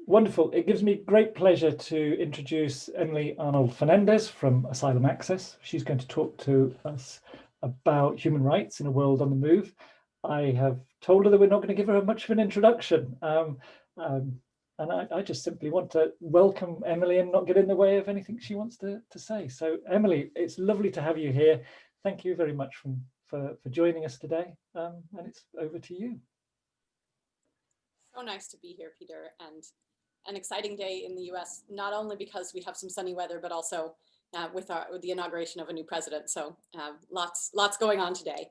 Wonderful. It gives me great pleasure to introduce Emily Arnold-Fernandez from Asylum Access. She's going to talk to us about human rights in a world on the move. I have told her that we're not going to give her much of an introduction. And I just simply want to welcome Emily and not get in the way of anything she wants to say. So Emily, it's lovely to have you here. Thank you very much for joining us today. And it's over to you. So nice to be here, Peter, and an exciting day in the US, not only because we have some sunny weather, but also with the inauguration of a new president. So lots going on today.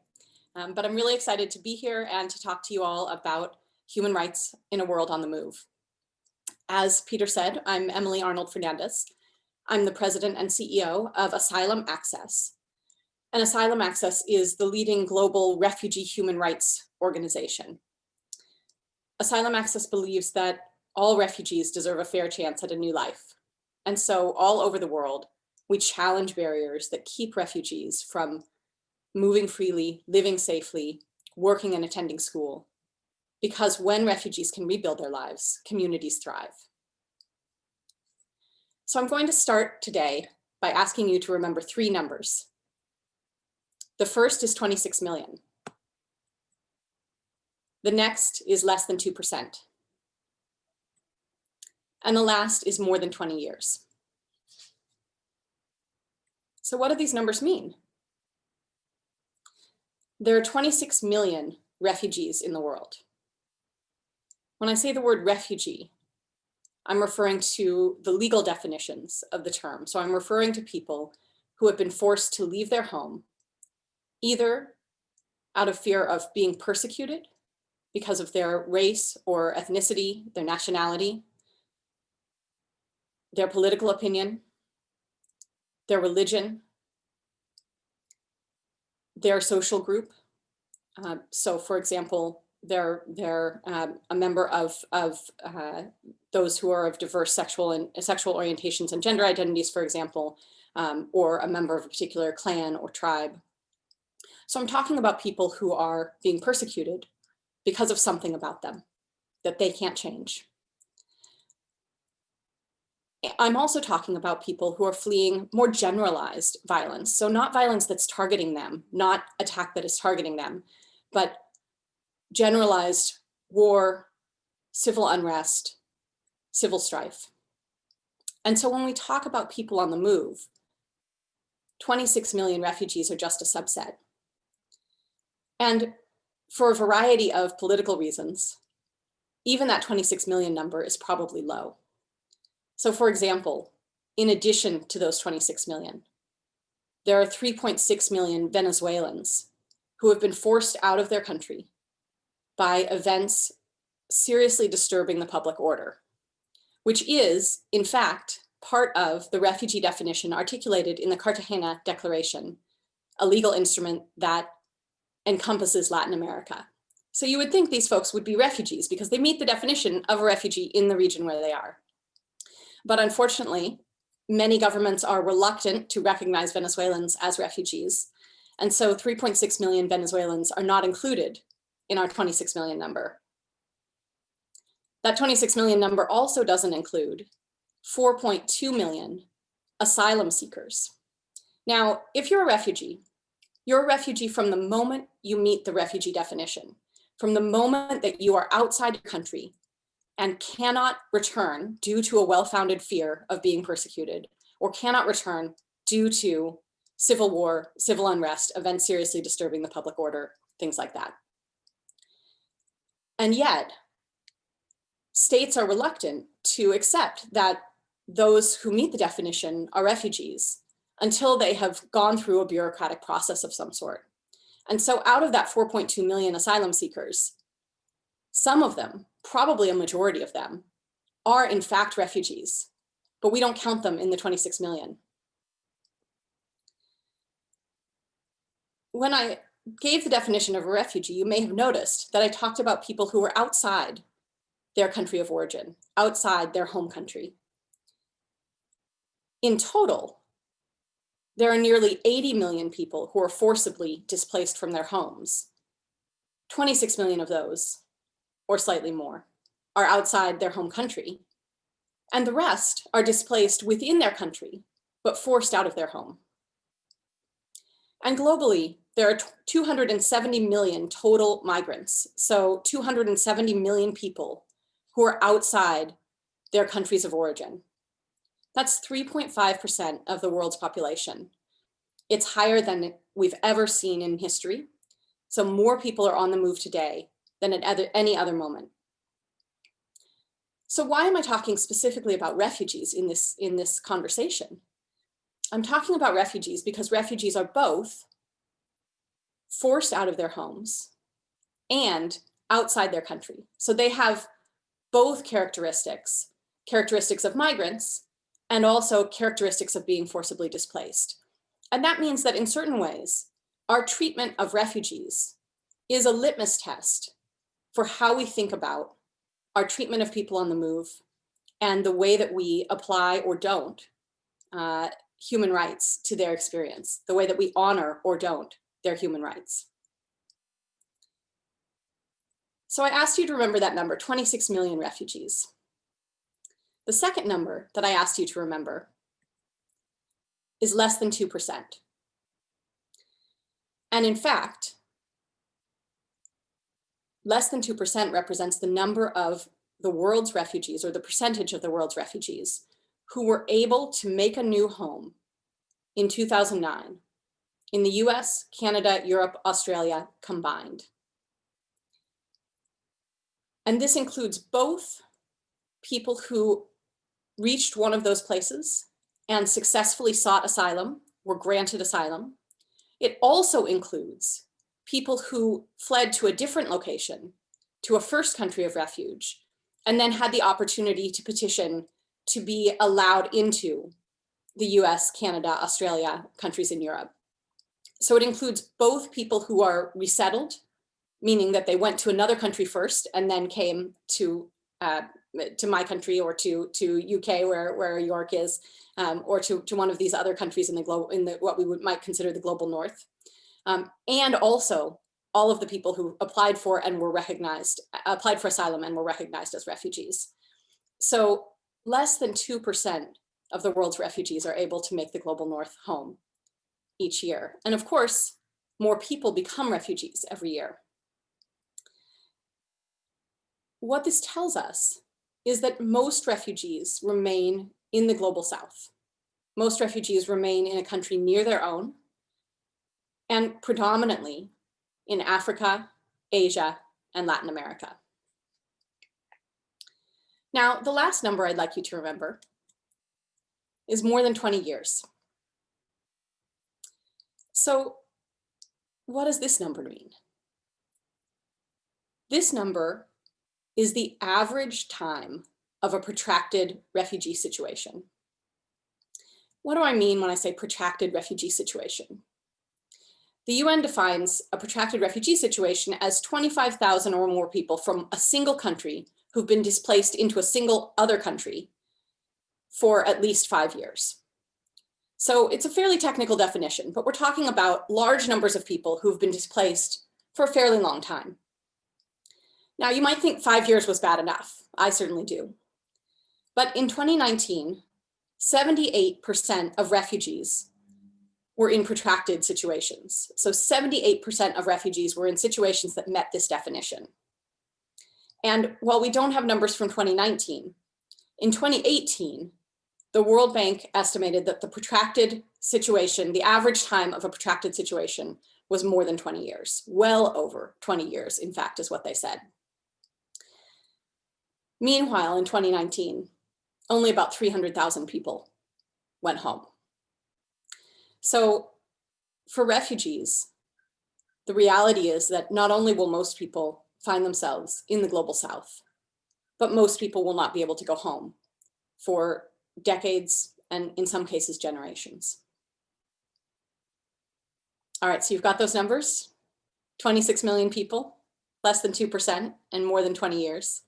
But I'm really excited to be here and to talk to you all about human rights in a world on the move. As Peter said, I'm Emily Arnold-Fernandez. I'm the president and CEO of Asylum Access. And Asylum Access is the leading global refugee human rights organization. Asylum Access believes that all refugees deserve a fair chance at a new life. And so all over the world, we challenge barriers that keep refugees from moving freely, living safely, working and attending school. Because when refugees can rebuild their lives, communities thrive. So I'm going to start today by asking you to remember three numbers. The first is 26 million. The next is less than 2%. And the last is more than 20 years. So what do these numbers mean? There are 26 million refugees in the world. When I say the word refugee, I'm referring to the legal definitions of the term. So I'm referring to people who have been forced to leave their home, either out of fear of being persecuted because of their race or ethnicity, their nationality, their political opinion, their religion, their social group. So for example, they're a member of those who are of diverse sexual orientations and gender identities, for example, or a member of a particular clan or tribe. So I'm talking about people who are being persecuted because of something about them that they can't change. I'm also talking about people who are fleeing more generalized violence. So not violence that's targeting them, not attack that is targeting them, but generalized war, civil unrest, civil strife. And so when we talk about people on the move, 26 million refugees are just a subset. And for a variety of political reasons, even that 26 million number is probably low. So for example, in addition to those 26 million, there are 3.6 million Venezuelans who have been forced out of their country by events seriously disturbing the public order, which is, in fact, part of the refugee definition articulated in the Cartagena Declaration, a legal instrument that encompasses Latin America. So you would think these folks would be refugees because they meet the definition of a refugee in the region where they are. But unfortunately, many governments are reluctant to recognize Venezuelans as refugees. And so 3.6 million Venezuelans are not included in our 26 million number. That 26 million number also doesn't include 4.2 million asylum seekers. Now, if you're a refugee from the moment you meet the refugee definition, from the moment that you are outside your country and cannot return due to a well-founded fear of being persecuted, or cannot return due to civil war, civil unrest, events seriously disturbing the public order, things like that. And yet, states are reluctant to accept that those who meet the definition are refugees until they have gone through a bureaucratic process of some sort. And so out of that 4.2 million asylum seekers, some of them, probably a majority of them, are in fact refugees, but we don't count them in the 26 million. When I gave the definition of a refugee, you may have noticed that I talked about people who are outside their country of origin, outside their home country. In total, there are nearly 80 million people who are forcibly displaced from their homes. 26 million of those, or slightly more, are outside their home country, And the rest are displaced within their country, but forced out of their home. And globally, there are 270 million total migrants. So 270 million people who are outside their countries of origin. That's 3.5% of the world's population. It's higher than we've ever seen in history. So more people are on the move today than at any other moment. So why am I talking specifically about refugees in this conversation? I'm talking about refugees because refugees are both forced out of their homes and outside their country. So they have both characteristics of migrants and also characteristics of being forcibly displaced. And that means that in certain ways, our treatment of refugees is a litmus test for how we think about our treatment of people on the move and the way that we apply or don't human rights to their experience, the way that we honor or don't their human rights. So I asked you to remember that number, 26 million refugees. The second number that I asked you to remember is less than 2%. And in fact, less than 2% represents the number of the world's refugees, or the percentage of the world's refugees, who were able to make a new home in 2009 in the US, Canada, Europe, Australia combined. And this includes both people who reached one of those places and successfully sought asylum, were granted asylum. It also includes people who fled to a different location, to a first country of refuge, and then had the opportunity to petition to be allowed into the US, Canada, Australia, countries in Europe. So it includes both people who are resettled, meaning that they went to another country first and then came to my country or to UK, where York is, or to one of these other countries in what we might consider the global north. And also all of the people who applied for asylum and were recognized as refugees. So less than 2% of the world's refugees are able to make the global north home each year. And of course, more people become refugees every year. What this tells us is that most refugees remain in the global south. Most refugees remain in a country near their own, and predominantly in Africa, Asia, and Latin America. Now, the last number I'd like you to remember is more than 20 years. So what does this number mean? This number is the average time of a protracted refugee situation. What do I mean when I say protracted refugee situation? The UN defines a protracted refugee situation as 25,000 or more people from a single country who've been displaced into a single other country for at least 5 years. So it's a fairly technical definition, but we're talking about large numbers of people who've been displaced for a fairly long time. Now, you might think 5 years was bad enough. I certainly do. But in 2019, 78% of refugees were in protracted situations. So 78% of refugees were in situations that met this definition. And while we don't have numbers from 2019, in 2018, the World Bank estimated that the protracted situation, the average time of a protracted situation, was more than 20 years, well over 20 years, in fact, is what they said. Meanwhile, in 2019, only about 300,000 people went home. So for refugees, the reality is that not only will most people find themselves in the global south, but most people will not be able to go home for decades and in some cases generations. All right, so you've got those numbers, 26 million people, less than 2%, and more than 20 years.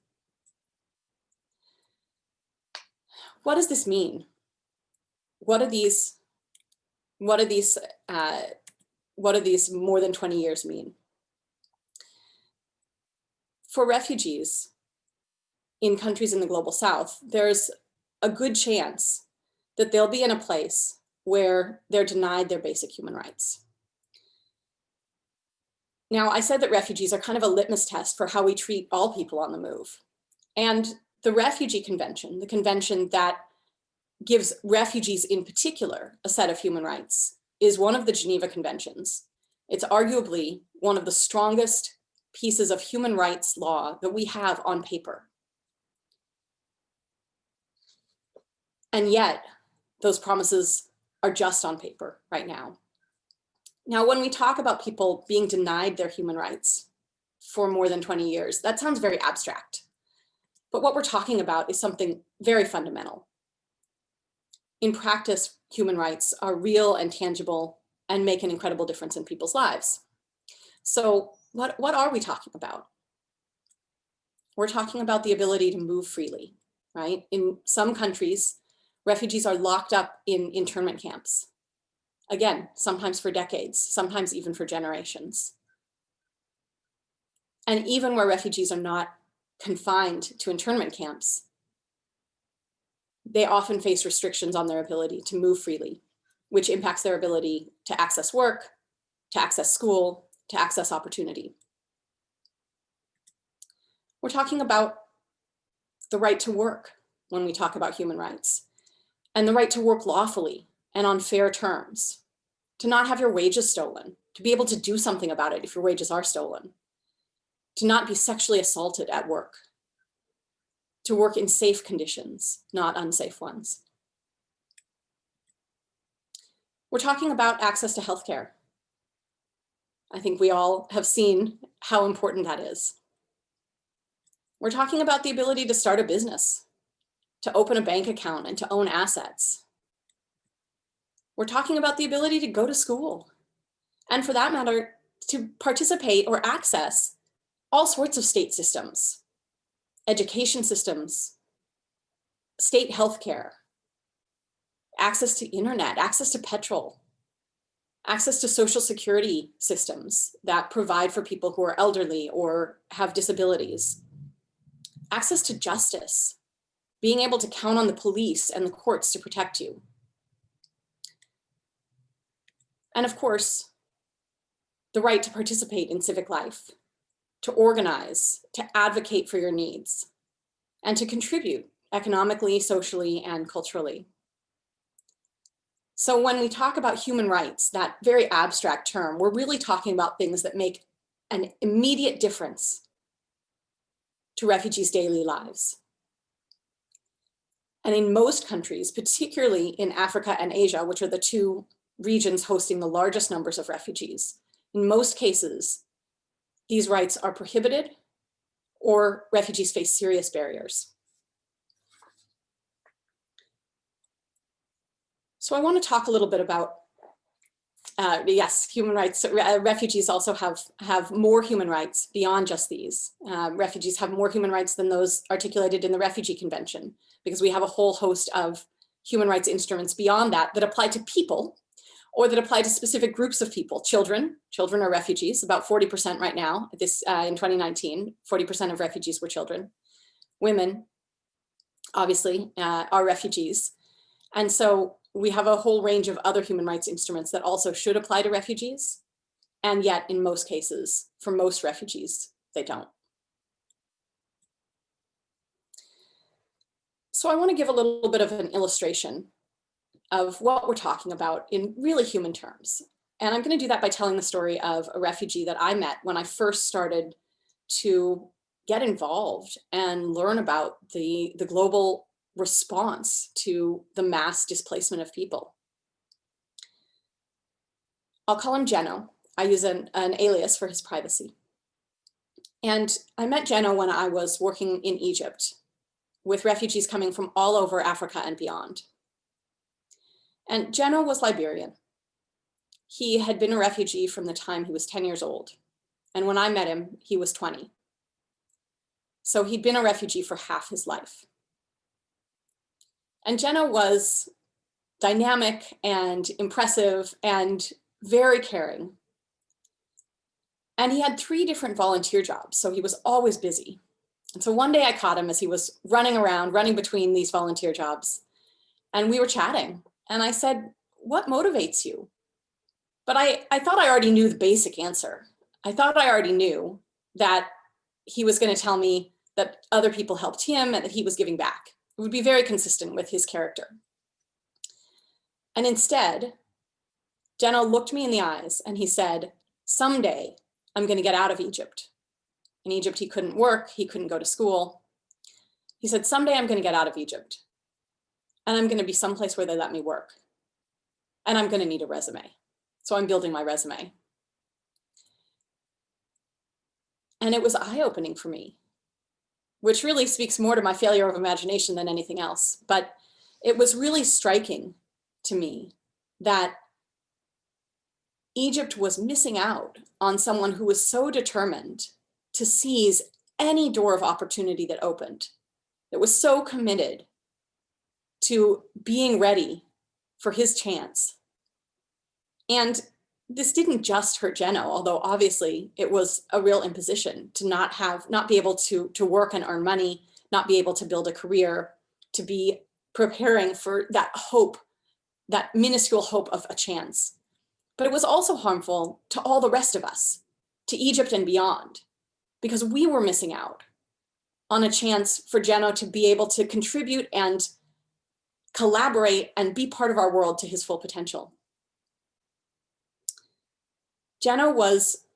What does this mean? What do these more than 20 years mean? For refugees in countries in the global south, there's a good chance that they'll be in a place where they're denied their basic human rights. Now, I said that refugees are kind of a litmus test for how we treat all people on the move. And the Refugee Convention, the convention that gives refugees in particular a set of human rights, is one of the Geneva Conventions. It's arguably one of the strongest pieces of human rights law that we have on paper. And yet, those promises are just on paper right now. Now, when we talk about people being denied their human rights for more than 20 years, that sounds very abstract. But what we're talking about is something very fundamental. In practice, human rights are real and tangible and make an incredible difference in people's lives. So what are we talking about? We're talking about the ability to move freely, right? In some countries, refugees are locked up in internment camps. Again, sometimes for decades, sometimes even for generations. And even where refugees are not confined to internment camps, they often face restrictions on their ability to move freely, which impacts their ability to access work, to access school, to access opportunity. We're talking about the right to work when we talk about human rights, and the right to work lawfully and on fair terms, to not have your wages stolen, to be able to do something about it if your wages are stolen, to not be sexually assaulted at work, to work in safe conditions, not unsafe ones. We're talking about access to healthcare. I think we all have seen how important that is. We're talking about the ability to start a business, to open a bank account and to own assets. We're talking about the ability to go to school, and for that matter, to participate or access all sorts of state systems, education systems, state healthcare, access to internet, access to petrol, access to social security systems that provide for people who are elderly or have disabilities, access to justice, being able to count on the police and the courts to protect you. And of course, the right to participate in civic life, to organize, to advocate for your needs, and to contribute economically, socially, and culturally. So when we talk about human rights, that very abstract term, we're really talking about things that make an immediate difference to refugees' daily lives. And in most countries, particularly in Africa and Asia, which are the two regions hosting the largest numbers of refugees, in most cases, these rights are prohibited or refugees face serious barriers. So I want to talk a little bit about, yes, human rights. Refugees also have more human rights beyond just these. Refugees have more human rights than those articulated in the Refugee Convention, because we have a whole host of human rights instruments beyond that that apply to people, or that apply to specific groups of people. Children are refugees, about 40% right now. In 2019, 40% of refugees were children. Women, obviously, are refugees. And so we have a whole range of other human rights instruments that also should apply to refugees. And yet, in most cases, for most refugees, they don't. So I want to give a little bit of an illustration of what we're talking about in really human terms. And I'm going to do that by telling the story of a refugee that I met when I first started to get involved and learn about the global response to the mass displacement of people. I'll call him Geno. I use an alias for his privacy. And I met Geno when I was working in Egypt with refugees coming from all over Africa and beyond. And Geno was Liberian. He had been a refugee from the time he was 10 years old. And when I met him, he was 20. So he'd been a refugee for half his life. And Geno was dynamic and impressive and very caring. And he had 3 different volunteer jobs, so he was always busy. And so one day I caught him as he was running around, running between these volunteer jobs. And we were chatting. And I said, "What motivates you?" But I thought I already knew the basic answer. I thought I already knew that he was going to tell me that other people helped him and that he was giving back. It would be very consistent with his character. And instead, Jeno looked me in the eyes and he said, "Someday I'm going to get out of Egypt." In Egypt, he couldn't work, he couldn't go to school. He said, "Someday I'm going to get out of Egypt and I'm going to be someplace where they let me work. And I'm going to need a resume. So I'm building my resume." And it was eye-opening for me, which really speaks more to my failure of imagination than anything else. But it was really striking to me that Egypt was missing out on someone who was so determined to seize any door of opportunity that opened, that was so committed to being ready for his chance. And this didn't just hurt Jeno, although obviously it was a real imposition to not be able to work and earn money, not be able to build a career, to be preparing for that hope, that minuscule hope of a chance. But it was also harmful to all the rest of us, to Egypt and beyond, because we were missing out on a chance for Jeno to be able to contribute and collaborate and be part of our world to his full potential. Jeno was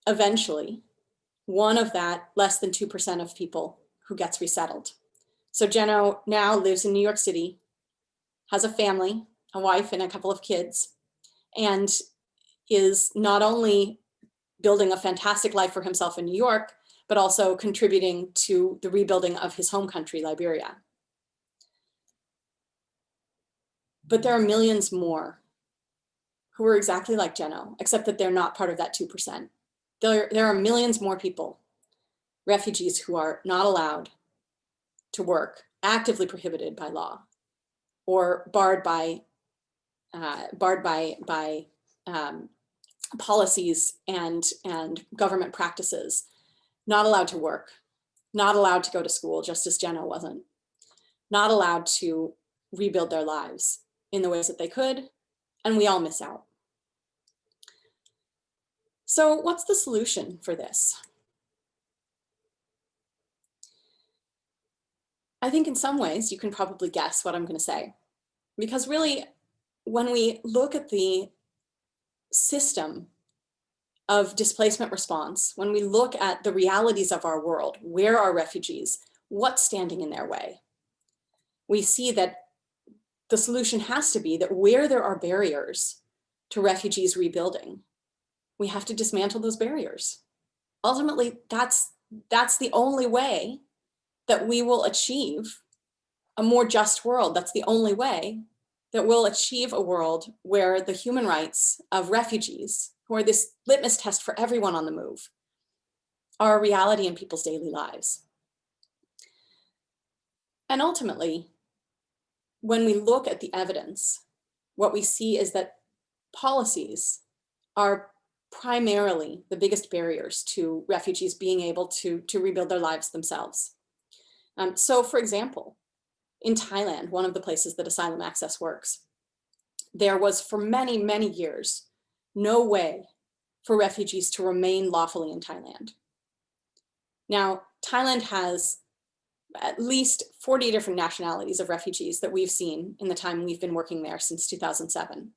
eventually one of that less than 2% of people who gets resettled. So Jeno now lives in New York City, has a family, a wife and a couple of kids, and is not only building a fantastic life for himself in New York, but also contributing to the rebuilding of his home country, Liberia. But there are millions more who are exactly like Jeno, except that they're not part of that 2%. There are millions more people, refugees, who are not allowed to work, actively prohibited by law, or barred by policies and government practices, not allowed to work, not allowed to go to school, just as Jeno wasn't, not allowed to rebuild their lives in the ways that they could, and we all miss out. So what's the solution for this? I think in some ways you can probably guess what I'm going to say, because really, when we look at the system of displacement response, when we look at the realities of our world, where are refugees, what's standing in their way, we see that the solution has to be that where there are barriers to refugees rebuilding, we have to dismantle those barriers. Ultimately, that's the only way that we will achieve a more just world. That's the only way that we'll achieve a world where the human rights of refugees, who are this litmus test for everyone on the move, are a reality in people's daily lives. And ultimately, when we look at the evidence, what we see is that policies are primarily the biggest barriers to refugees being able to rebuild their lives themselves. So for example, in Thailand, one of the places that Asylum Access works, there was for many, many years, no way for refugees to remain lawfully in Thailand. Now, Thailand has at least 40 different nationalities of refugees that we've seen in the time we've been working there since 2007.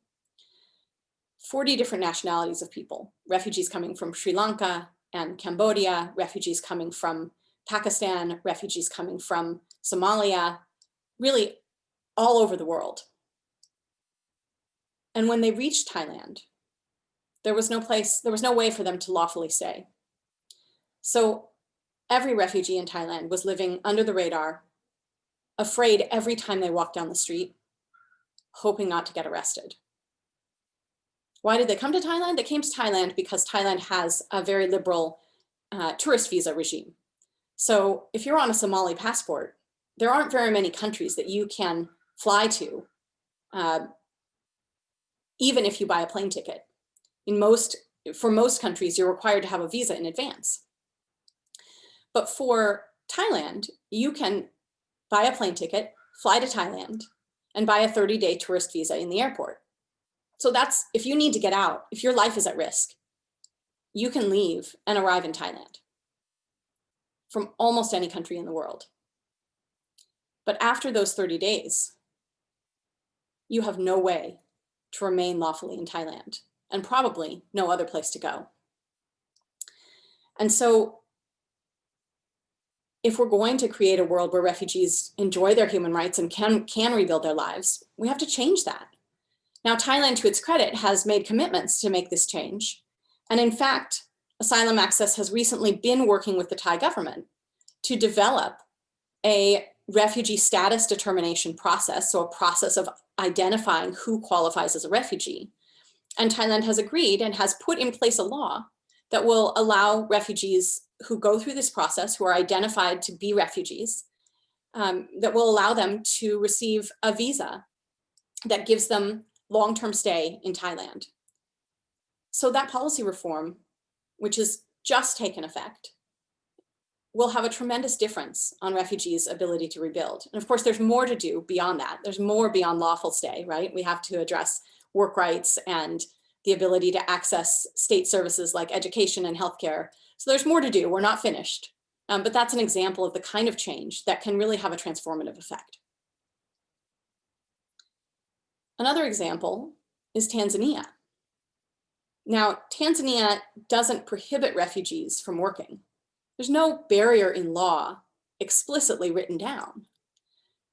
40 different nationalities of people, refugees coming from Sri Lanka and Cambodia, refugees coming from Pakistan, refugees coming from Somalia, really all over the world. And when they reached Thailand, there was no way for them to lawfully stay. So every refugee in Thailand was living under the radar, afraid every time they walked down the street, hoping not to get arrested. Why did they come to Thailand? They came to Thailand because Thailand has a very liberal tourist visa regime. So if you're on a Somali passport, there aren't very many countries that you can fly to, even if you buy a plane ticket. For most countries, you're required to have a visa in advance. But for Thailand, you can buy a plane ticket, fly to Thailand, and buy a 30-day tourist visa in the airport. So that's, if you need to get out, if your life is at risk, you can leave and arrive in Thailand from almost any country in the world. But after those 30 days, you have no way to remain lawfully in Thailand and probably no other place to go. And so if we're going to create a world where refugees enjoy their human rights and can rebuild their lives, we have to change that. Now, Thailand, to its credit, has made commitments to make this change. And in fact, Asylum Access has recently been working with the Thai government to develop a refugee status determination process, so a process of identifying who qualifies as a refugee. And Thailand has agreed and has put in place a law that will allow refugees who go through this process, who are identified to be refugees, that will allow them to receive a visa that gives them long-term stay in Thailand. So that policy reform, which has just taken effect, will have a tremendous difference on refugees' ability to rebuild. And of course, there's more to do beyond that. There's more beyond lawful stay, right? We have to address work rights and the ability to access state services like education and healthcare. So there's more to do. We're not finished. But that's an example of the kind of change that can really have a transformative effect. Another example is Tanzania. Now, Tanzania doesn't prohibit refugees from working. There's no barrier in law explicitly written down.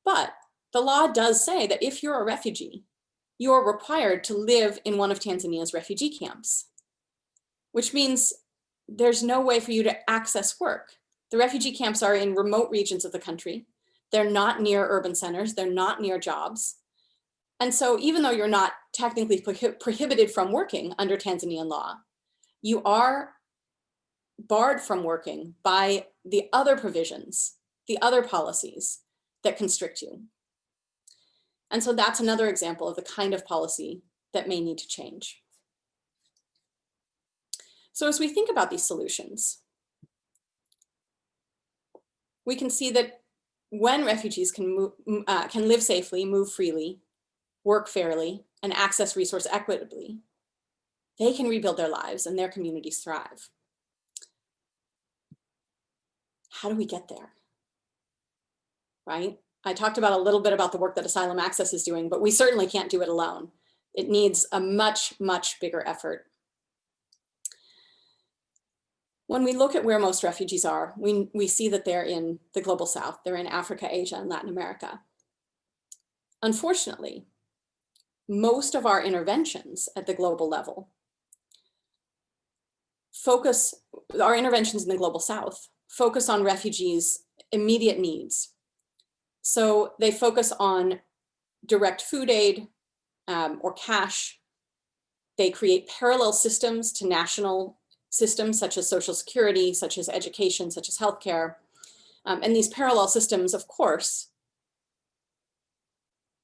But the law does say that if you're a refugee, you are required to live in one of Tanzania's refugee camps, which means there's no way for you to access work. The refugee camps are in remote regions of the country. They're not near urban centers. They're not near jobs. And so even though you're not technically prohibited from working under Tanzanian law, you are barred from working by the other provisions, the other policies that constrict you. And so that's another example of the kind of policy that may need to change. So as we think about these solutions, we can see that when refugees can live safely, move freely, work fairly, and access resource equitably, they can rebuild their lives and their communities thrive. How do we get there? Right? I talked about a little bit about the work that Asylum Access is doing, but we certainly can't do it alone. It needs a much, much bigger effort. When we look at where most refugees are, we see that they're in the global south. They're in Africa, Asia, and Latin America. Unfortunately, most of our interventions at the global level our interventions in the global south focus on refugees' immediate needs. So they focus on direct food aid or cash. They create parallel systems to national systems such as social security, such as education, such as healthcare. And these parallel systems, of course,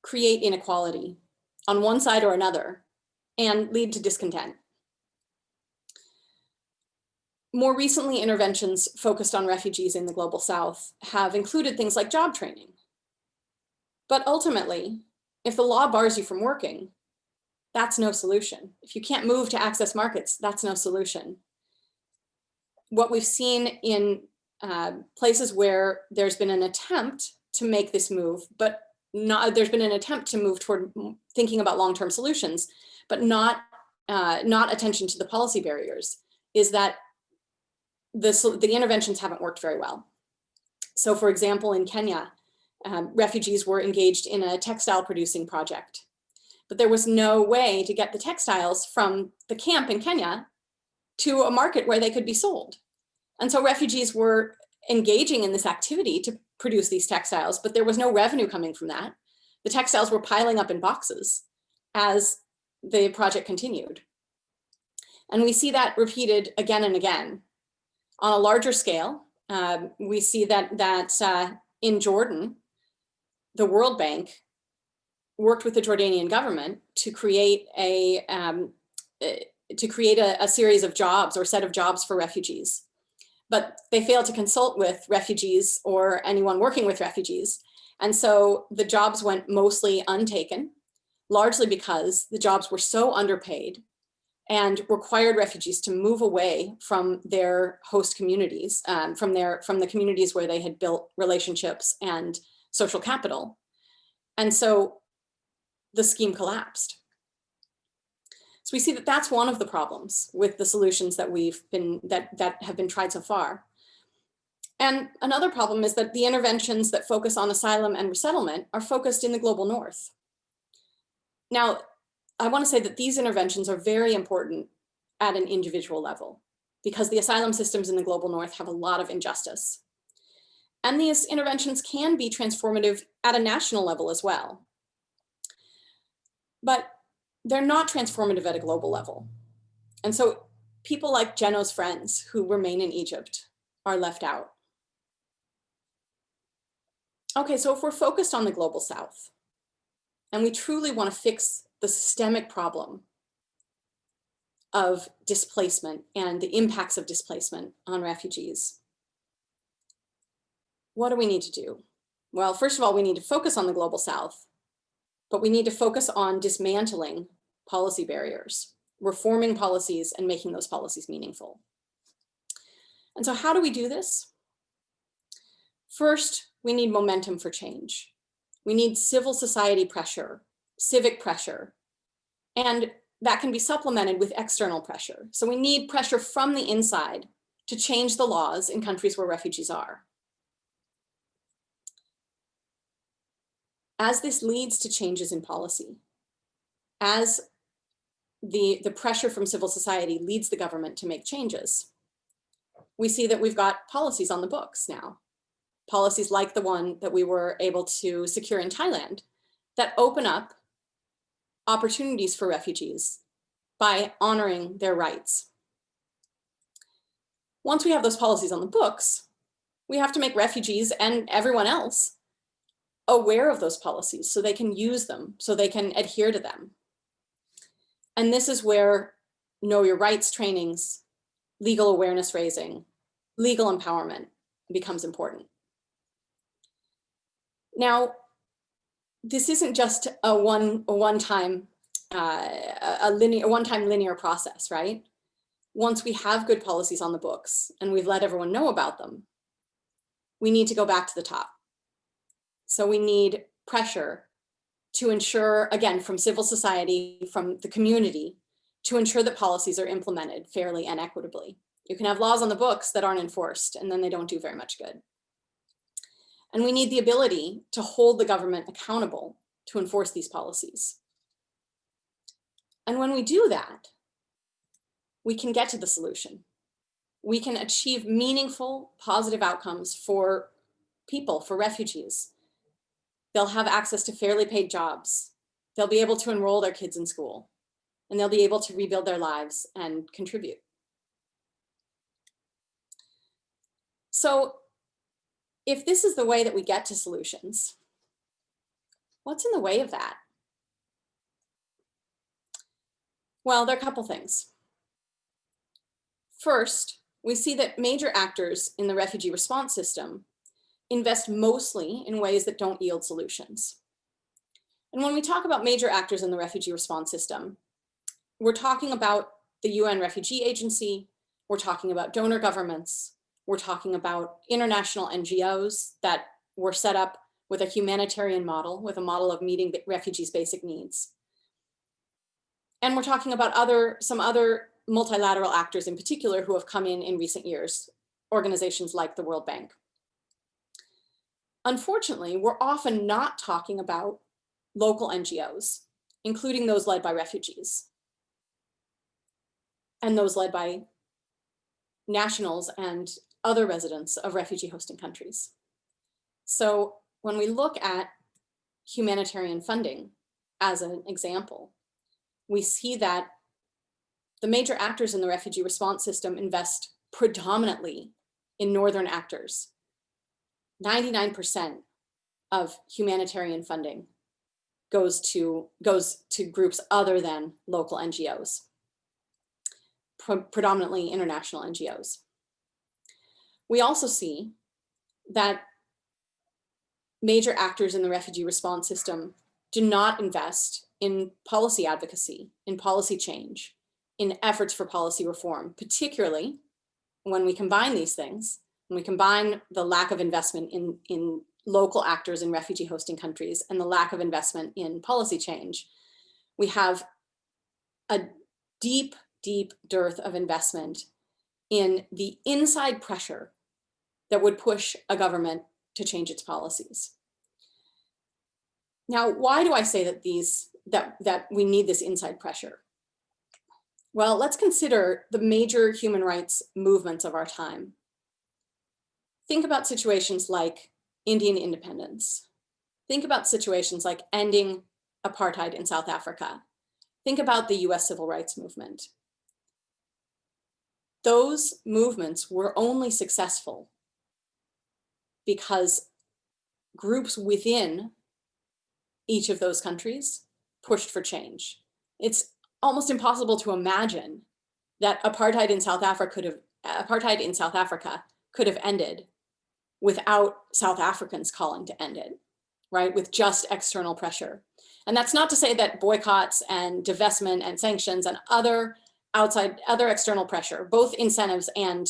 create inequality on one side or another and lead to discontent. More recently, interventions focused on refugees in the global south have included things like job training. But ultimately, if the law bars you from working, that's no solution. If you can't move to access markets, that's no solution. What we've seen in places where there's been an attempt to make this move, but there's been an attempt to move toward thinking about long-term solutions, but not attention to the policy barriers, is that the interventions haven't worked very well. So for example, in Kenya, refugees were engaged in a textile producing project, but there was no way to get the textiles from the camp in Kenya to a market where they could be sold. And so refugees were engaging in this activity to produce these textiles, but there was no revenue coming from that. The textiles were piling up in boxes as the project continued. And we see that repeated again and again. On a larger scale, we see that in Jordan, the World Bank worked with the Jordanian government to create a series of jobs or set of jobs for refugees. but they failed to consult with refugees or anyone working with refugees. And so the jobs went mostly untaken, largely because the jobs were so underpaid and required refugees to move away from their host communities, from the communities where they had built relationships and social capital. And so the scheme collapsed. So we see that that's one of the problems with the solutions that that have been tried so far. And another problem is that the interventions that focus on asylum and resettlement are focused in the global north. Now, I want to say that these interventions are very important at an individual level because the asylum systems in the global north have a lot of injustice. And these interventions can be transformative at a national level as well. But they're not transformative at a global level. And so people like Geno's friends who remain in Egypt are left out. Okay, so if we're focused on the global south and we truly want to fix the systemic problem of displacement and the impacts of displacement on refugees, what do we need to do? Well, first of all, we need to focus on the global south, but we need to focus on dismantling policy barriers, reforming policies and making those policies meaningful. And so how do we do this? First, we need momentum for change. We need civil society pressure, civic pressure, and that can be supplemented with external pressure. So we need pressure from the inside to change the laws in countries where refugees are. As this leads to changes in policy, as the pressure from civil society leads the government to make changes, we see that we've got policies on the books now. Policies like the one that we were able to secure in Thailand that open up opportunities for refugees by honoring their rights. Once we have those policies on the books, we have to make refugees and everyone else aware of those policies so they can use them, so they can adhere to them. And this is where know your rights trainings, legal awareness raising, legal empowerment becomes important. Now, this isn't just a one-time linear process, right? Once we have good policies on the books and we've let everyone know about them, we need to go back to the top. So we need pressure to ensure, again, from civil society, from the community, to ensure that policies are implemented fairly and equitably. You can have laws on the books that aren't enforced, and then they don't do very much good. And we need the ability to hold the government accountable to enforce these policies. And when we do that, we can get to the solution. We can achieve meaningful, positive outcomes for people, for refugees. They'll have access to fairly paid jobs. They'll be able to enroll their kids in school, and they'll be able to rebuild their lives and contribute. So if this is the way that we get to solutions, what's in the way of that? Well, there are a couple things. First, we see that major actors in the refugee response system invest mostly in ways that don't yield solutions. And when we talk about major actors in the refugee response system, we're talking about the UN Refugee Agency, we're talking about donor governments, we're talking about international NGOs that were set up with a humanitarian model, with a model of meeting refugees' basic needs. And we're talking about some other multilateral actors in particular who have come in recent years, organizations like the World Bank. Unfortunately, we're often not talking about local NGOs, including those led by refugees and those led by nationals and other residents of refugee hosting countries. So when we look at humanitarian funding as an example, we see that the major actors in the refugee response system invest predominantly in northern actors. 99% of humanitarian funding goes to groups other than local NGOs, predominantly international NGOs. We also see that major actors in the refugee response system do not invest in policy advocacy, in policy change, in efforts for policy reform, particularly when we combine these things, when we combine the lack of investment in local actors in refugee hosting countries and the lack of investment in policy change, we have a deep, deep dearth of investment in the inside pressure that would push a government to change its policies. Now, why do I say that we need this inside pressure? Well, let's consider the major human rights movements of our time. Think about situations like Indian independence. Think about situations like ending apartheid in South Africa. Think about the US civil rights movement. Those movements were only successful because groups within each of those countries pushed for change. It's almost impossible to imagine that apartheid in South Africa could have ended without South Africans calling to end it, right? With just external pressure. And that's not to say that boycotts and divestment and sanctions and other external pressure, both incentives and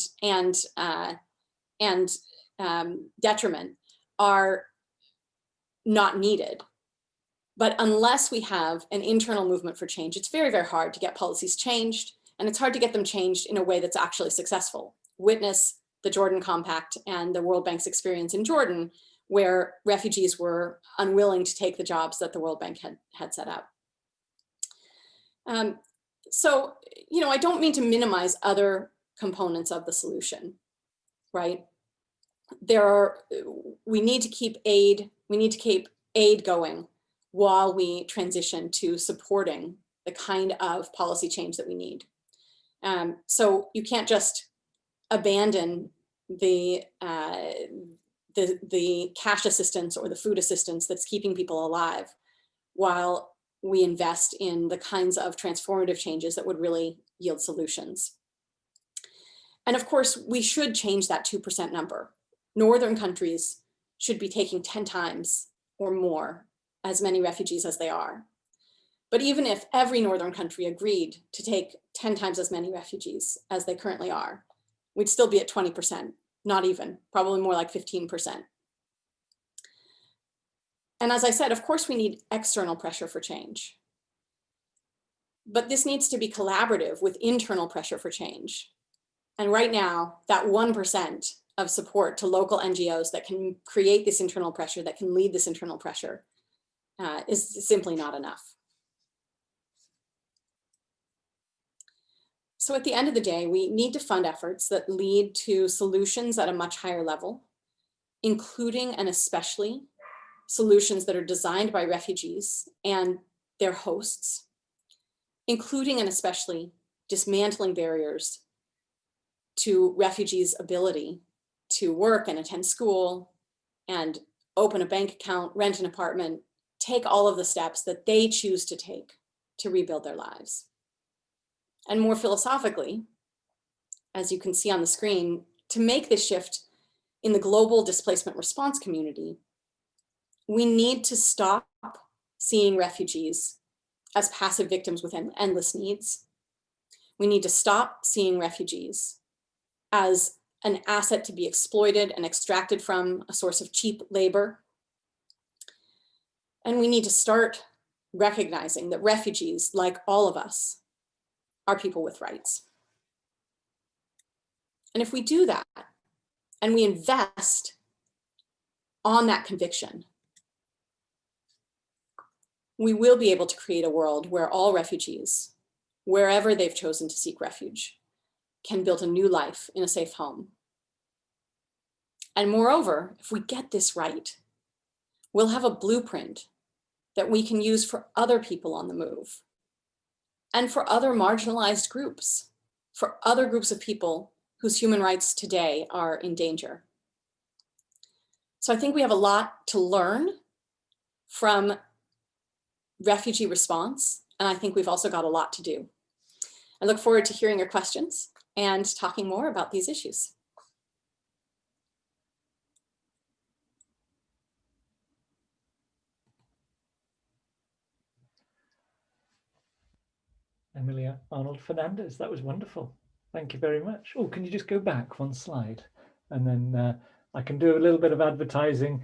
detriment, are not needed. But unless we have an internal movement for change, it's very, very hard to get policies changed, and it's hard to get them changed in a way that's actually successful. Witness the Jordan Compact and the World Bank's experience in Jordan, where refugees were unwilling to take the jobs that the World Bank had set up. So, I don't mean to minimize other components of the solution, right? We need to keep aid going while we transition to supporting the kind of policy change that we need. So you can't just abandon the cash assistance or the food assistance that's keeping people alive while we invest in the kinds of transformative changes that would really yield solutions. And of course, we should change that 2% number. Northern countries should be taking 10 times or more as many refugees as they are. But even if every northern country agreed to take 10 times as many refugees as they currently are, we'd still be at 20%, not even, probably more like 15%. And as I said, of course, we need external pressure for change. But this needs to be collaborative with internal pressure for change. And right now, that 1% of support to local NGOs that can create this internal pressure, that can lead this internal pressure, is simply not enough. So at the end of the day, we need to fund efforts that lead to solutions at a much higher level, including and especially solutions that are designed by refugees and their hosts, including and especially dismantling barriers to refugees' ability to work and attend school and open a bank account, rent an apartment, take all of the steps that they choose to take to rebuild their lives. And more philosophically, as you can see on the screen, to make this shift in the global displacement response community, we need to stop seeing refugees as passive victims with endless needs. We need to stop seeing refugees as an asset to be exploited and extracted from, a source of cheap labor. And we need to start recognizing that refugees, like all of us, are people with rights. And if we do that, and we invest on that conviction, we will be able to create a world where all refugees, wherever they've chosen to seek refuge, can build a new life in a safe home. And moreover, if we get this right, we'll have a blueprint that we can use for other people on the move and for other marginalized groups, for other groups of people whose human rights today are in danger. So I think we have a lot to learn from refugee response, and I think we've also got a lot to do. I look forward to hearing your questions and talking more about these issues. Emilia Arnold-Fernandez. That was wonderful. Thank you very much. Oh, can you just go back one slide? And then I can do a little bit of advertising,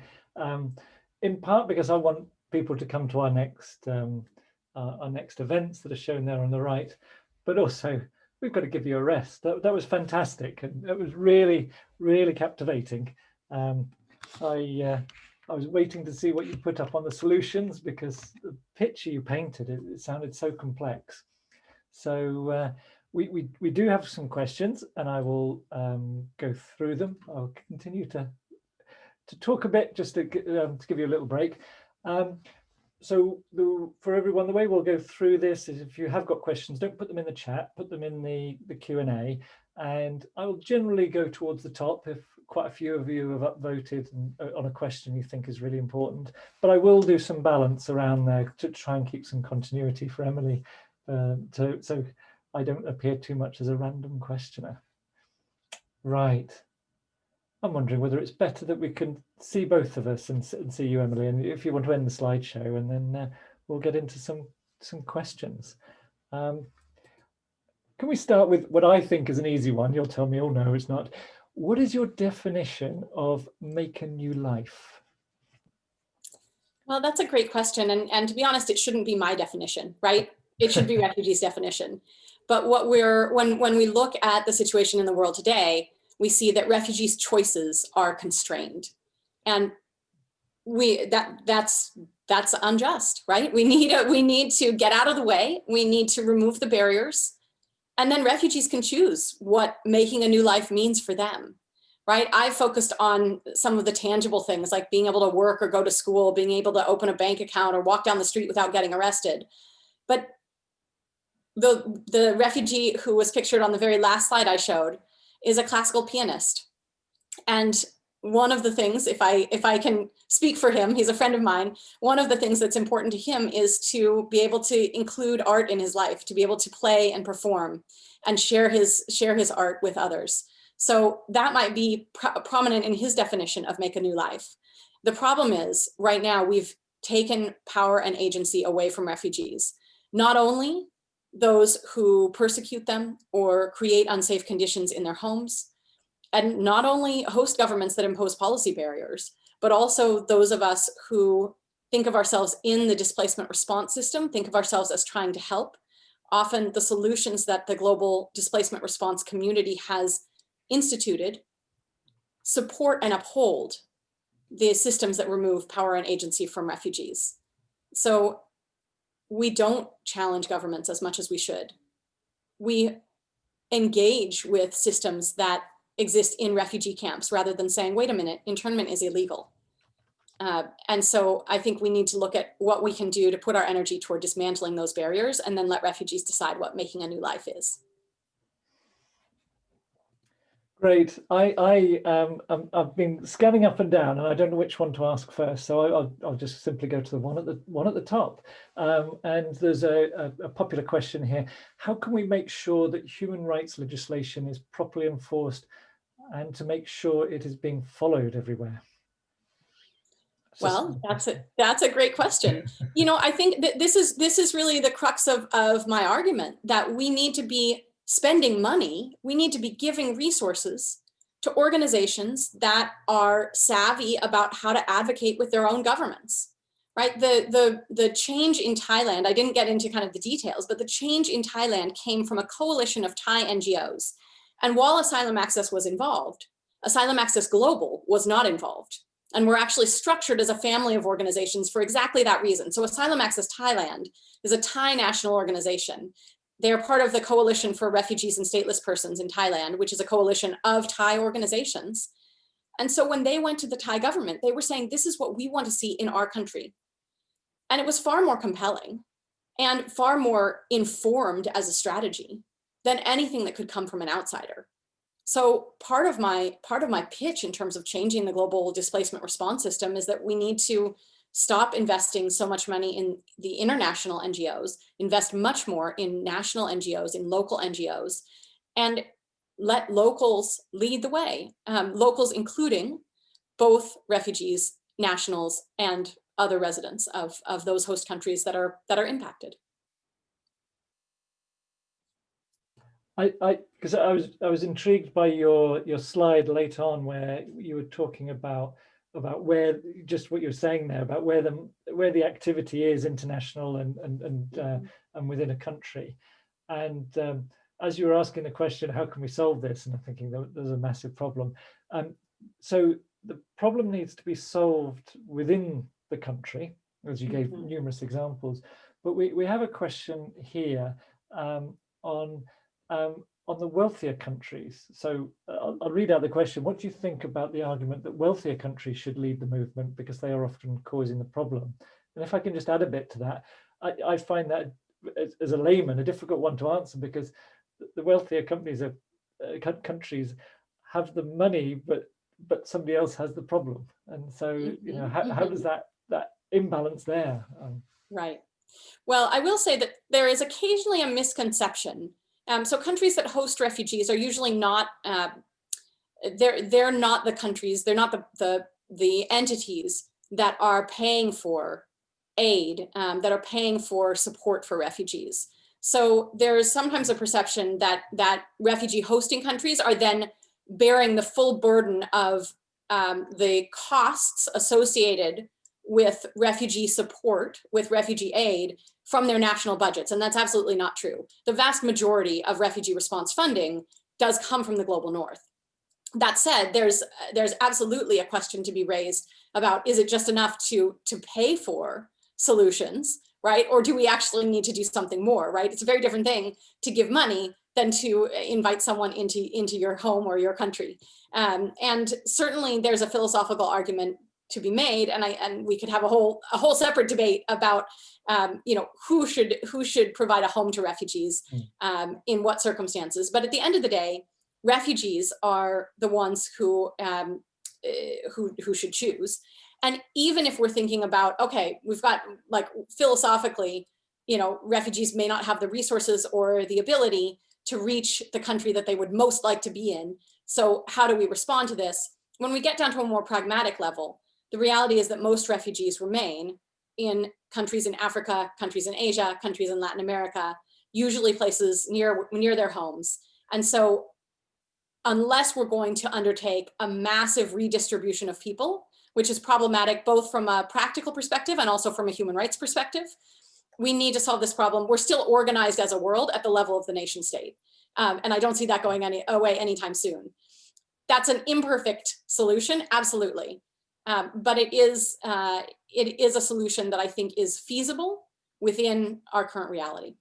in part because I want people to come to our next events that are shown there on the right, but also we've got to give you a rest. That was fantastic, and it was really, really captivating. I was waiting to see what you put up on the solutions, because the picture you painted, it sounded so complex. So we do have some questions, and I will go through them. I'll continue to talk a bit, just to give you a little break. So for everyone, the way we'll go through this is, if you have got questions, don't put them in the chat, put them in the Q&A, and I will generally go towards the top if quite a few of you have upvoted on a question you think is really important. But I will do some balance around there to try and keep some continuity for Emily, so I don't appear too much as a random questioner. Right. I'm wondering whether it's better that we can see both of us and see you, Emily, and if you want to end the slideshow, and then we'll get into some questions. Can we start with what I think is an easy one? You'll tell me, oh no, it's not. What is your definition of make a new life? Well, that's a great question. And to be honest, it shouldn't be my definition, right? It should be refugees' definition. But when we look at the situation in the world today, we see that refugees' choices are constrained. And that's unjust, right? We need to get out of the way. We need to remove the barriers. And then refugees can choose what making a new life means for them, right? I focused on some of the tangible things, like being able to work or go to school, being able to open a bank account or walk down the street without getting arrested. But the refugee who was pictured on the very last slide I showed is a classical pianist. And one of the things, if I can speak for him, he's a friend of mine, one of the things that's important to him is to be able to include art in his life, to be able to play and perform and share his art with others. So that might be prominent in his definition of make a new life. The problem is, right now, we've taken power and agency away from refugees. Not only those who persecute them or create unsafe conditions in their homes, and not only host governments that impose policy barriers, but also those of us who think of ourselves in the displacement response system, think of ourselves as trying to help. Often the solutions that the global displacement response community has instituted support and uphold the systems that remove power and agency from refugees. So we don't challenge governments as much as we should. We engage with systems that exist in refugee camps, rather than saying, wait a minute, internment is illegal. And so I think we need to look at what we can do to put our energy toward dismantling those barriers, and then let refugees decide what making a new life is. Great. I've been scanning up and down, and I don't know which one to ask first, so I'll just simply go to the one at the top. And there's a popular question here: how can we make sure that human rights legislation is properly enforced, and to make sure it is being followed everywhere? Well, that's a great question. You know, I think that this is really the crux of my argument, that we need to be spending money, we need to be giving resources to organizations that are savvy about how to advocate with their own governments, right? The change in Thailand, I didn't get into kind of the details, but the change in Thailand came from a coalition of Thai NGOs. And while Asylum Access was involved, Asylum Access Global was not involved. And we're actually structured as a family of organizations for exactly that reason. So Asylum Access Thailand is a Thai national organization. They're part of the Coalition for Refugees and Stateless Persons in Thailand, which is a coalition of Thai organizations. And so when they went to the Thai government, they were saying, this is what we want to see in our country. And it was far more compelling and far more informed as a strategy than anything that could come from an outsider. So part of my pitch in terms of changing the global displacement response system is that we need to stop investing so much money in the international NGOs, invest much more in national NGOs, in local NGOs, and let locals lead the way. Locals including both refugees, nationals, and other residents of those host countries that are impacted. Because I was intrigued by your slide late on where you were talking about where, just what you're saying there, about where the activity is international and within a country. And as you were asking the question, how can we solve this? And I'm thinking there's a massive problem. So the problem needs to be solved within the country, as you gave numerous examples. But we have a question here on the wealthier countries. So I'll read out the question. What do you think about the argument that wealthier countries should lead the movement because they are often causing the problem? And if I can just add a bit to that, I find that as a layman a difficult one to answer, because the wealthier countries have the money, but somebody else has the problem. And so, you know, how does that imbalance there? Right. Well, I will say that there is occasionally a misconception. So countries that host refugees are usually not, they're not the countries, they're not the entities that are paying for aid, that are paying for support for refugees. So there is sometimes a perception that refugee hosting countries are then bearing the full burden of the costs associated with refugee support, with refugee aid from their national budgets. And that's absolutely not true. The vast majority of refugee response funding does come from the global north. That said, there's absolutely a question to be raised about, is it just enough to pay for solutions, right? Or do we actually need to do something more, right? It's a very different thing to give money than to invite someone into your home or your country. And certainly there's a philosophical argument to be made, and we could have a whole separate debate about you know, who should provide a home to refugees, in what circumstances. But at the end of the day, refugees are the ones who should choose. And even if we're thinking about, okay, we've got, like, philosophically, you know, refugees may not have the resources or the ability to reach the country that they would most like to be in. So how do we respond to this? When we get down to a more pragmatic level, the reality is that most refugees remain in countries in Africa, countries in Asia, countries in Latin America, usually places near their homes. And so unless we're going to undertake a massive redistribution of people, which is problematic both from a practical perspective and also from a human rights perspective, we need to solve this problem. We're still organized as a world at the level of the nation state. And I don't see that going away anytime soon. That's an imperfect solution, absolutely. But it is a solution that I think is feasible within our current reality.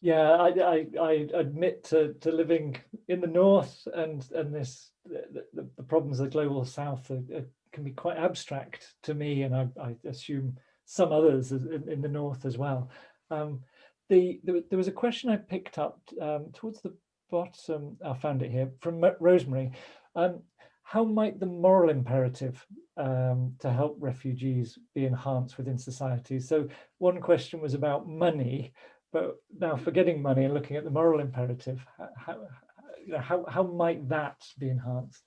Yeah, I admit to living in the north, and the problems of the global south can be quite abstract to me, and I assume some others in the north as well. There was a question I picked up towards the bottom. I found it here from Rosemary. How might the moral imperative to help refugees be enhanced within society? So one question was about money, but now forgetting money and looking at the moral imperative, how might that be enhanced?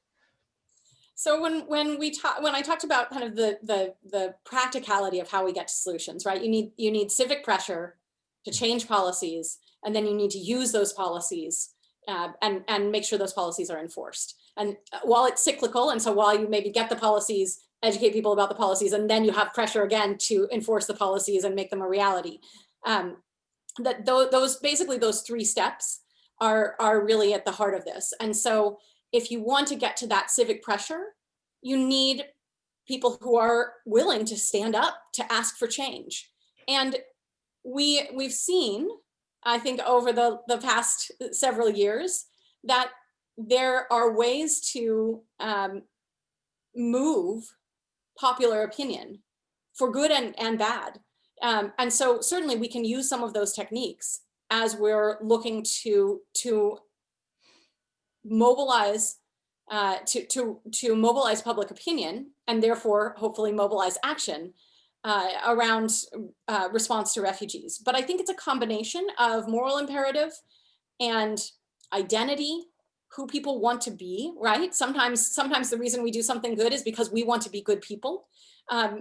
So when I talked about kind of the practicality of how we get to solutions, right? You need civic pressure to change policies, and then you need to use those policies and make sure those policies are enforced. And while it's cyclical, and so while you maybe get the policies, educate people about the policies, and then you have pressure again to enforce the policies and make them a reality, that those three steps are really at the heart of this. And so if you want to get to that civic pressure, you need people who are willing to stand up to ask for change. And we've seen, I think, over the past several years, that there are ways to move popular opinion for good and bad. And so certainly we can use some of those techniques as we're looking to mobilize to mobilize public opinion, and therefore hopefully mobilize action around response to refugees. But I think it's a combination of moral imperative and identity, who people want to be, right? Sometimes the reason we do something good is because we want to be good people.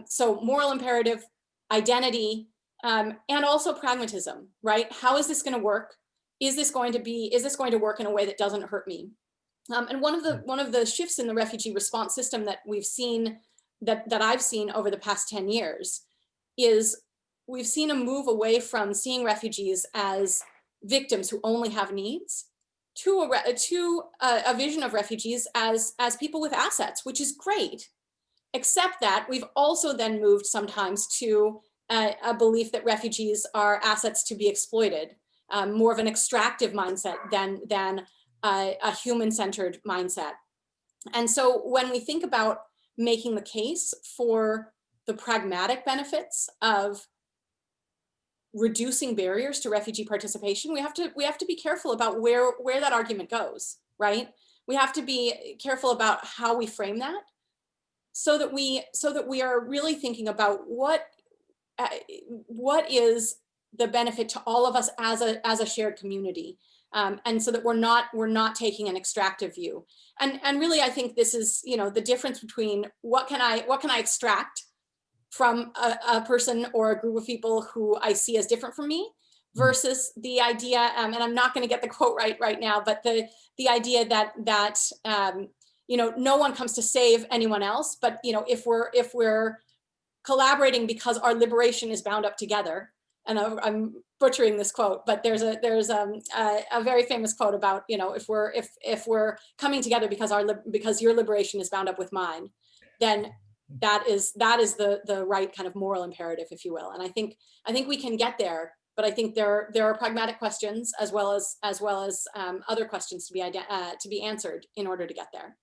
So moral imperative, identity, and also pragmatism, right? How is this going to work? is this going to work in a way that doesn't hurt me? And one of the shifts in the refugee response system that we've seen, that I've seen over the past 10 years, is we've seen a move away from seeing refugees as victims who only have needs to a vision of refugees as people with assets, which is great. Except that we've also then moved sometimes to a belief that refugees are assets to be exploited, more of an extractive mindset than a human-centered mindset. And so when we think about making the case for the pragmatic benefits of reducing barriers to refugee participation, we have to be careful about where that argument goes, right? We have to be careful about how we frame that, so that we are really thinking about what is the benefit to all of us as a shared community, and so that we're not taking an extractive view. And really, I think this is, you know, the difference between what can I extract from a person or a group of people who I see as different from me, versus the idea, and I'm not going to get the quote right now, but the idea that you know, no one comes to save anyone else, but, you know, if we're collaborating because our liberation is bound up together. And I'm butchering this quote, but there's a very famous quote about, you know, if we're coming together because your liberation is bound up with mine, then that is the right kind of moral imperative, if you will. And I think we can get there, but I think there are pragmatic questions as well as other questions to be answered in order to get there.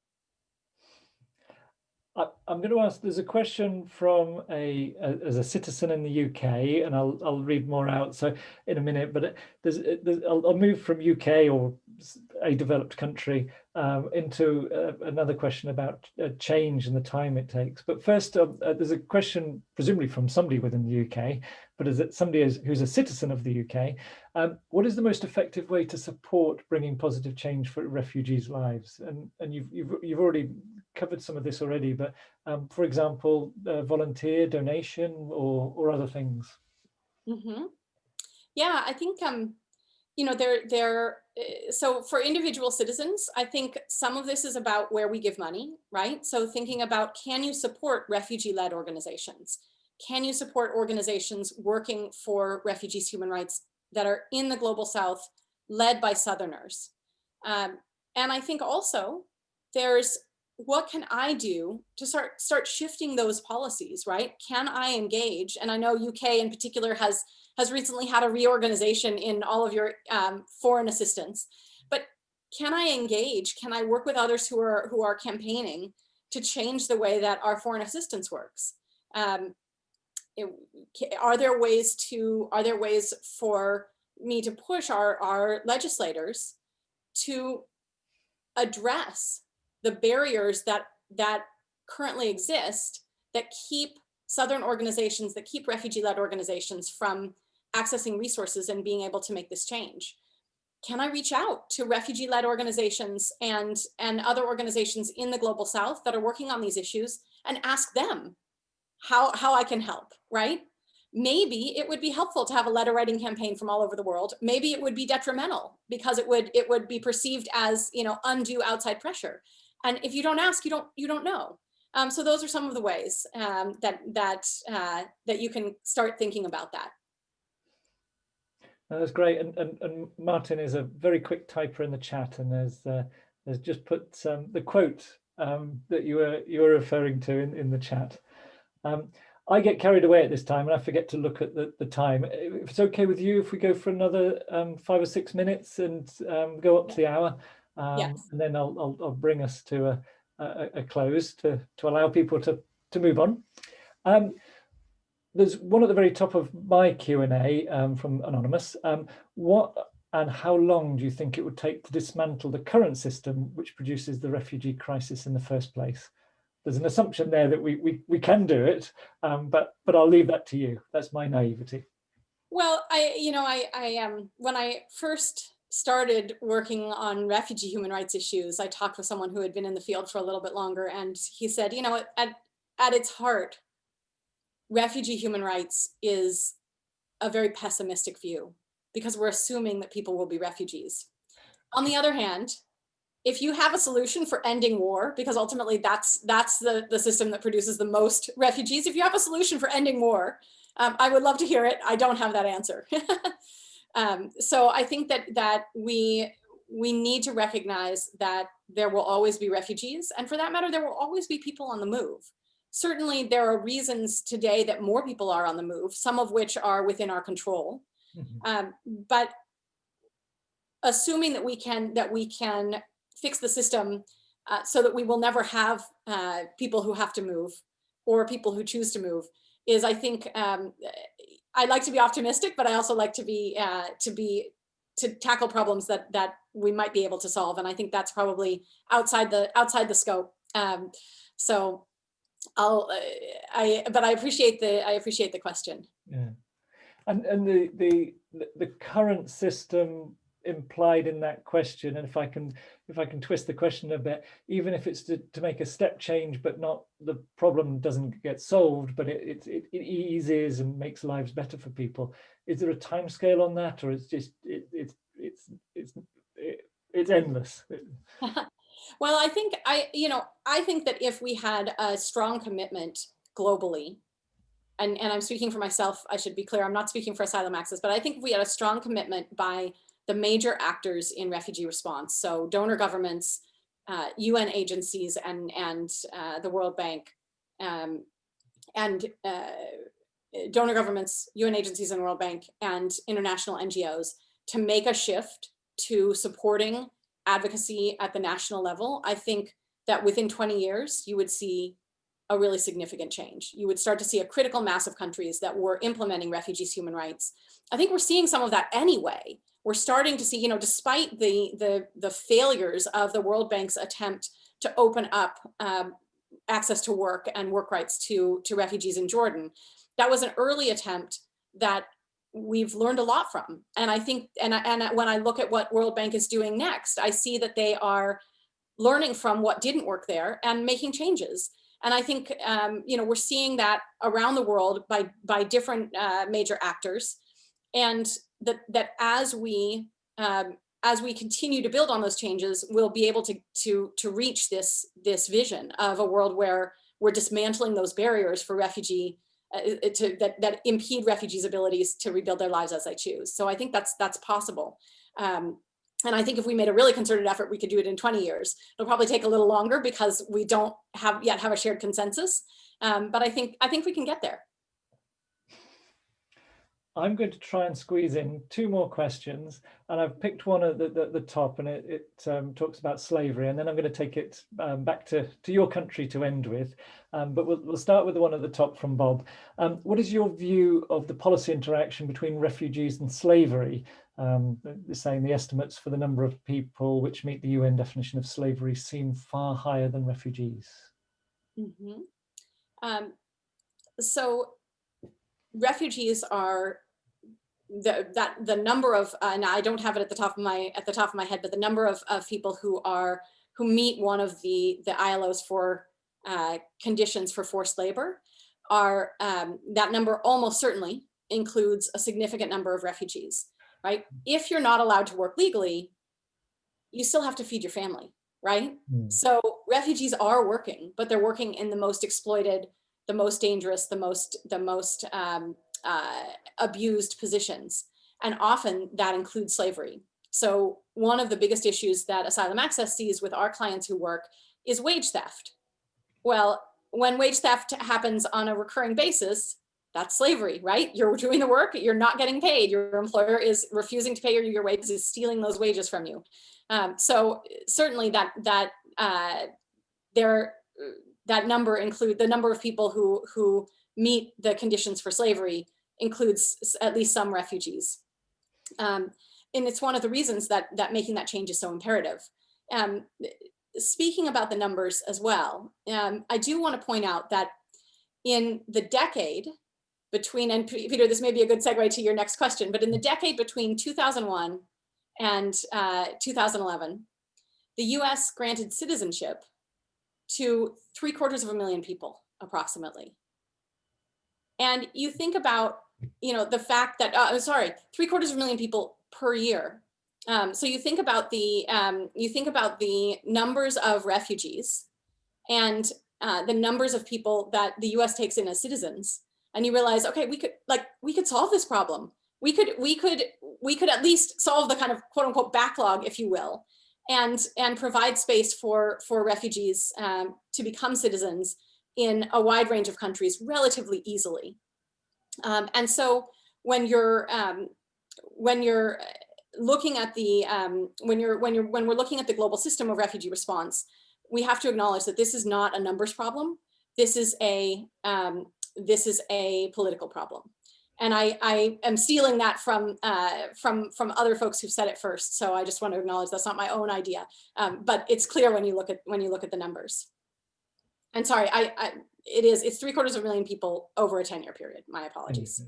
I'm going to ask, there's a question from as a citizen in the UK, and I'll read more out so in a minute, but I'll move from UK or a developed country into another question about change and the time it takes. But first, there's a question presumably from somebody within the UK, but is it somebody who's a citizen of the UK? What is the most effective way to support bringing positive change for refugees' lives? And you've already covered some of this already, but for example, volunteer, donation, or other things. Mm-hmm. Yeah, I think you know, so for individual citizens, I think some of this is about where we give money, right? So thinking about, can you support refugee-led organizations? Can you support organizations working for refugees' human rights that are in the global South, led by Southerners? And I think also there's, what can I do to start shifting those policies, right? Can I engage? And I know UK in particular has recently had a reorganization in all of your foreign assistance, but can I engage? Can I work with others who are campaigning to change the way that our foreign assistance works? Are there ways for me to push our legislators to address the barriers that currently exist, that keep Southern organizations, that keep refugee-led organizations from accessing resources and being able to make this change? Can I reach out to refugee-led organizations and other organizations in the global South that are working on these issues and ask them how I can help, right? Maybe it would be helpful to have a letter writing campaign from all over the world. Maybe it would be detrimental because it would be perceived as, you know, undue outside pressure. And if you don't ask, you don't know. So those are some of the ways that you can start thinking about that. That's great. And Martin is a very quick typer in the chat, and there's just put the quote that you were referring to in the chat. I get carried away at this time and I forget to look at the time. If it's okay with you, if we go for another 5 or 6 minutes and go up to the hour, Yes. and then I'll bring us to a close to allow people to move on. There's one at the very top of my Q&A from Anonymous. What and how long do you think it would take to dismantle the current system which produces the refugee crisis in the first place? There's an assumption there that we can do it, but I'll leave that to you. That's my naivety. Well, I when I first started working on refugee human rights issues, I talked with someone who had been in the field for a little bit longer, and he said, you know, at its heart, refugee human rights is a very pessimistic view because we're assuming that people will be refugees. On the other hand, if you have a solution for ending war, because ultimately that's the system that produces the most refugees, if you have a solution for ending war, I would love to hear it. I don't have that answer. So I think that we need to recognize that there will always be refugees, and for that matter, there will always be people on the move. Certainly, there are reasons today that more people are on the move, some of which are within our control. But assuming that we can fix the system so that we will never have people who have to move or people who choose to move is, I think, I like to be optimistic, but I also like to tackle problems that we might be able to solve, and I think that's probably outside the scope. So but I appreciate the question. Yeah, and the current system implied in that question, and if I can twist the question a bit, even if it's to make a step change, but not, the problem doesn't get solved, but it eases and makes lives better for people. Is there a time scale on that, or it's just it's endless? Well, I think that if we had a strong commitment globally, and I'm speaking for myself, I should be clear, I'm not speaking for Asylum Access, but I think if we had a strong commitment by the major actors in refugee response, so donor governments, UN agencies, and the World Bank, and donor governments, UN agencies and World Bank, and international NGOs, to make a shift to supporting advocacy at the national level, I think that within 20 years, you would see a really significant change. You would start to see a critical mass of countries that were implementing refugees' human rights. I think we're seeing some of that anyway. We're starting to see, despite the failures of the World Bank's attempt to open up access to work and work rights to refugees in Jordan, that was an early attempt that we've learned a lot from. And I think, and when I look at what World Bank is doing next, I see that they are learning from what didn't work there and making changes. And I think, we're seeing that around the world by different major actors, and that as we continue to build on those changes, we'll be able to reach this vision of a world where we're dismantling those barriers for refugee that impede refugees' abilities to rebuild their lives as they choose. So I think that's possible. And I think if we made a really concerted effort, we could do it in 20 years. It'll probably take a little longer because we don't yet have a shared consensus. But I think we can get there. I'm going to try and squeeze in two more questions, and I've picked one at the top, and it talks about slavery, and then I'm going to take it back to your country to end with. But we'll start with the one at the top from Bob. What is your view of the policy interaction between refugees and slavery? Saying the estimates for the number of people which meet the UN definition of slavery seem far higher than refugees. Mm-hmm. So refugees are the number of, and I don't have it at the top of my head, but the number of people who meet one of the ILO's four conditions for forced labor are, that number almost certainly includes a significant number of refugees, right? If you're not allowed to work legally, you still have to feed your family, right? So refugees are working, but they're working in the most exploited, the most dangerous, the most abused positions. And often that includes slavery. So one of the biggest issues that Asylum Access sees with our clients who work is wage theft. Well, when wage theft happens on a recurring basis, that's slavery, right? You're doing the work, you're not getting paid. Your employer is refusing to pay your wages, is stealing those wages from you. So certainly that number include the number of people who meet the conditions for slavery includes at least some refugees. And it's one of the reasons that making that change is so imperative. Speaking about the numbers as well, I do want to point out that in the decade between, and Peter, this may be a good segue to your next question, but in the decade between 2001 and 2011, the US granted citizenship to 750,000 people, approximately. And you think about the fact that, sorry, 3/4 people per year. So you think about the numbers of refugees and the numbers of people that the U.S. takes in as citizens, and you realize, okay, we could solve this problem. We could at least solve the kind of quote unquote backlog, if you will, and provide space for refugees to become citizens in a wide range of countries relatively easily. And so when you're looking at the when we're looking at the global system of refugee response, we have to acknowledge that this is not a numbers problem. This is a political problem. And I am stealing that from other folks who've said it first. So I just want to acknowledge that's not my own idea, but it's clear when you look at the numbers. And sorry, it's 3/4 people over a 10-year period. My apologies.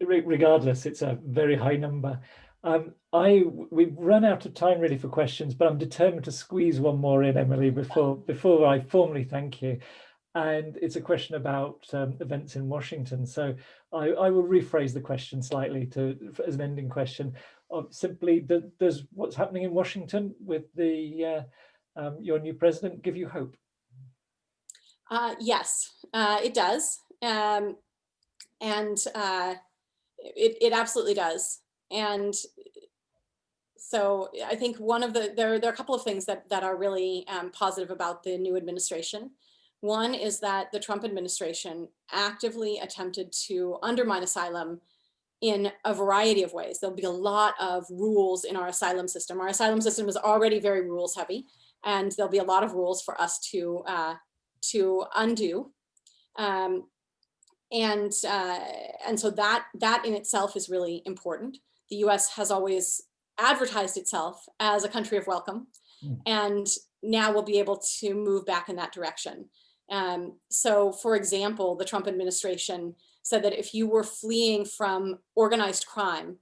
Regardless, it's a very high number. We've run out of time really for questions, but I'm determined to squeeze one more in, Emily, before I formally thank you. And it's a question about events in Washington. So I will rephrase the question slightly as an ending question. Simply, does what's happening in Washington with your new president give you hope? Yes, it does. It absolutely does. And so I think there are a couple of things that are really positive about the new administration. One is that the Trump administration actively attempted to undermine asylum in a variety of ways. There'll be a lot of rules in our asylum system. Our asylum system is already very rules heavy, and there'll be a lot of rules for us to undo. And so that in itself is really important. The US has always advertised itself as a country of welcome, and now we'll be able to move back in that direction. So for example, the Trump administration said that if you were fleeing from organized crime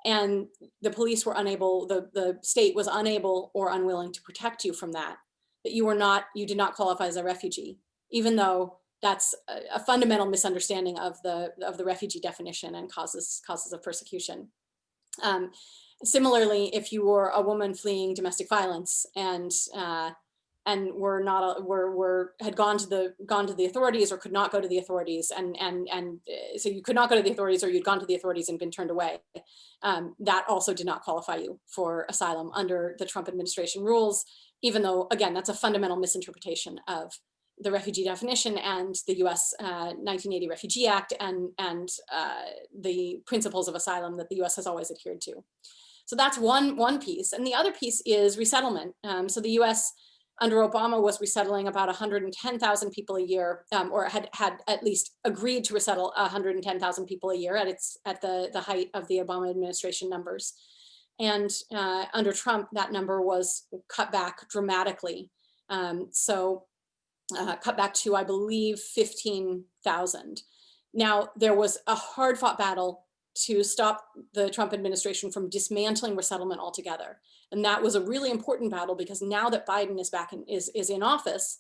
and the police were unable, the state was unable or unwilling to protect you from that you did not qualify as a refugee, even though that's a fundamental misunderstanding of the refugee definition and causes of persecution. Similarly, if you were a woman fleeing domestic violence and had gone to the authorities or could not go to the authorities, and so you could not go to the authorities, or you'd gone to the authorities and been turned away, that also did not qualify you for asylum under the Trump administration rules, even though, again, that's a fundamental misinterpretation of the refugee definition and the US 1980 Refugee Act and the principles of asylum that the US has always adhered to. So that's one piece. And the other piece is resettlement. So the US under Obama was resettling about 110,000 people a year, or had at least agreed to resettle 110,000 people a year at the height of the Obama administration numbers. And under Trump, that number was cut back dramatically. Cut back to, I believe, 15,000. Now, there was a hard-fought battle to stop the Trump administration from dismantling resettlement altogether. And that was a really important battle, because now that Biden is in office,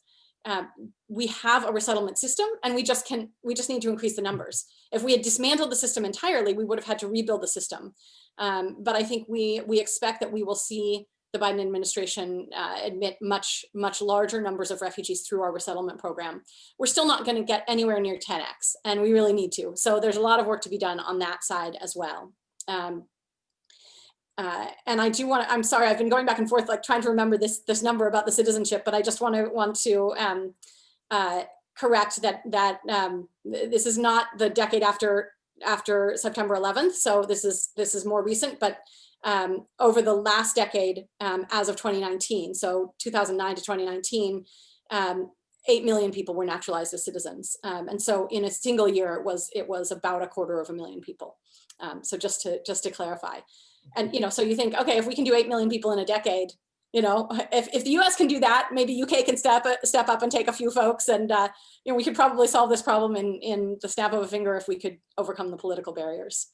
we have a resettlement system, and we just need to increase the numbers. If we had dismantled the system entirely, we would have had to rebuild the system. But I think we expect that we will see the Biden administration admit much larger numbers of refugees through our resettlement program. We're still not going to get anywhere near 10x, and we really need to. So there's a lot of work to be done on that side as well. And I do I'm sorry, I've been going back and forth, like trying to remember this number about the citizenship, but I just want to correct that this is not the decade after September 11th. So this is more recent, but over the last decade, as of 2019, so 2009 to 2019, 8 million people were naturalized as citizens. And so in a single year, it was about 250,000 people. So just to clarify. And, so you think, okay, if we can do 8 million people in a decade, if the US can do that, maybe UK can step up and take a few folks, and we could probably solve this problem in the snap of a finger if we could overcome the political barriers.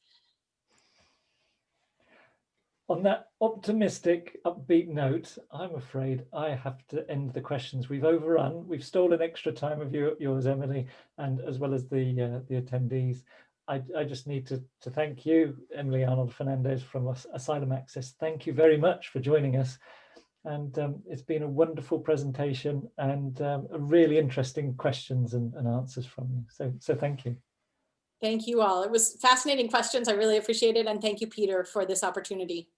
On that optimistic, upbeat note, I'm afraid I have to end the questions. We've overrun. We've stolen extra time of yours, Emily, and as well as the attendees. I just need to thank you, Emily Arnold-Fernandez from Asylum Access. Thank you very much for joining us. And it's been a wonderful presentation and really interesting questions and answers from you. So thank you. Thank you all. It was fascinating questions. I really appreciate it. And thank you, Peter, for this opportunity.